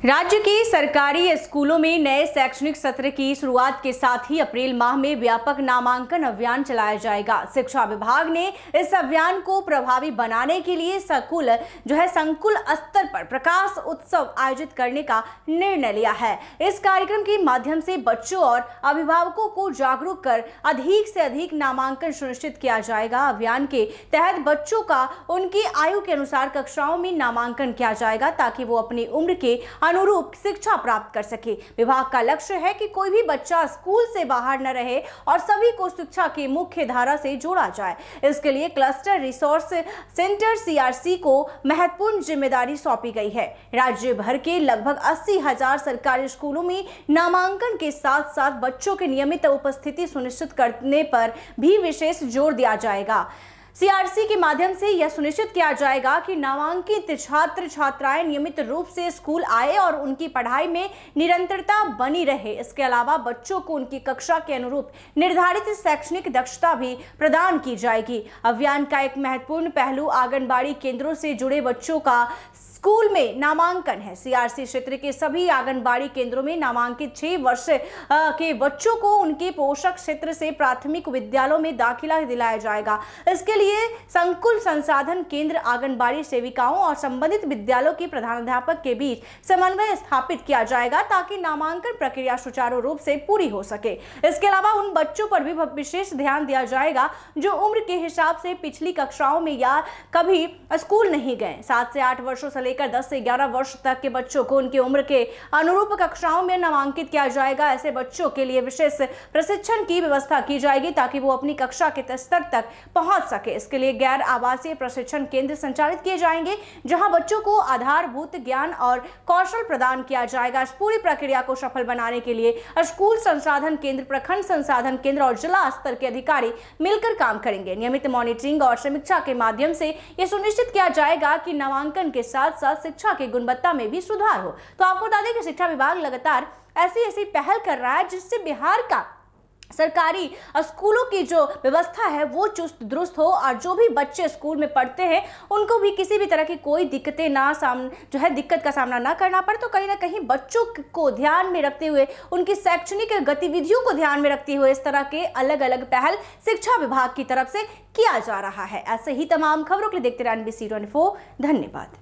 राज्य के सरकारी स्कूलों में नए शैक्षणिक सत्र की शुरुआत के साथ ही अप्रैल माह में व्यापक नामांकन अभियान चलाया जाएगा। शिक्षा विभाग ने इस अभियान को प्रभावी बनाने के लिए संकुल स्तर पर प्रकाश उत्सव आयोजित करने का निर्णय लिया है। इस कार्यक्रम के माध्यम से बच्चों और अभिभावकों को जागरूक कर अधिक से अधिक नामांकन सुनिश्चित किया जाएगा। अभियान के तहत बच्चों का उनकी आयु के अनुसार कक्षाओं में नामांकन किया जाएगा ताकि वो अपनी उम्र के अनुरूप शिक्षा प्राप्त कर सके। विभाग का लक्ष्य है कि कोई भी बच्चा स्कूल से बाहर न रहे और सभी को शिक्षा की मुख्य धारा से जोड़ा जाए। इसके लिए क्लस्टर रिसोर्स सेंटर CRC को महत्वपूर्ण जिम्मेदारी सौंपी गई है। राज्य भर के लगभग 80,000 सरकारी स्कूलों में नामांकन के साथ साथ बच्चों की नियमित उपस्थिति सुनिश्चित करने पर भी विशेष जोर दिया जाएगा। CRC के माध्यम से यह सुनिश्चित किया जाएगा कि नामांकित छात्र छात्राएं नियमित रूप से स्कूल आए और उनकी पढ़ाई में निरंतरता बनी रहे। इसके अलावा बच्चों को उनकी कक्षा के अनुरूप निर्धारित शैक्षणिक दक्षता भी प्रदान की जाएगी। अभियान का एक महत्वपूर्ण पहलू आंगनबाड़ी केंद्रों से जुड़े बच्चों का स्कूल में नामांकन है। CRC क्षेत्र के सभी आंगनबाड़ी केंद्रों में नामांकित 6 वर्ष के बच्चों को उनके पोषक क्षेत्र से प्राथमिक विद्यालयों में दाखिला दिलाया जाएगा। इसके लिए संकुल संसाधन केंद्र आंगनबाड़ी सेविकाओं और संबंधित विद्यालयों के प्रधानाध्यापक के बीच समन्वय स्थापित किया जाएगा ताकि नामांकन प्रक्रिया सुचारू रूप से पूरी हो सके। इसके अलावा उन बच्चों पर भी विशेष ध्यान दिया जाएगा जो उम्र के हिसाब से पिछली कक्षाओं में या कभी स्कूल नहीं गए। 7 से 8 वर्षों से लेकर 10 से 11 वर्ष तक के बच्चों को उनकी उम्र के अनुरूप कक्षाओं में नामांकित किया जाएगा। ऐसे बच्चों के लिए विशेष प्रशिक्षण की व्यवस्था की जाएगी ताकि वो अपनी कक्षा के स्तर तक पहुंच सके। इसके लिए गैर आवासीय प्रशिक्षण केंद्र संचालित किए जाएंगे जहां बच्चों को आधारभूत ज्ञान और कौशल प्रदान किया जाएगा। इस पूरी प्रक्रिया को सफल बनाने के लिए स्कूल संसाधन केंद्र, प्रखंड संसाधन केंद्र और जिला स्तर के अधिकारी मिलकर काम करेंगे। नियमित मॉनिटरिंग और समीक्षा के माध्यम से यह सुनिश्चित किया जाएगा कि नामांकन के साथ साथ शिक्षा की गुणवत्ता में भी सुधार हो। तो आपको बता दें कि शिक्षा विभाग लगातार ऐसी पहल कर रहा है जिससे बिहार का सरकारी स्कूलों की जो व्यवस्था है वो चुस्त दुरुस्त हो और जो भी बच्चे स्कूल में पढ़ते हैं उनको भी किसी भी तरह की कोई दिक्कत का सामना ना करना पड़े। तो कहीं ना कहीं बच्चों को ध्यान में रखते हुए, उनकी शैक्षणिक गतिविधियों को ध्यान में रखते हुए इस तरह के अलग अलग पहल शिक्षा विभाग की तरफ से किया जा रहा है। ऐसे ही तमाम खबरों के लिए देखते रहिए NBC 24। धन्यवाद।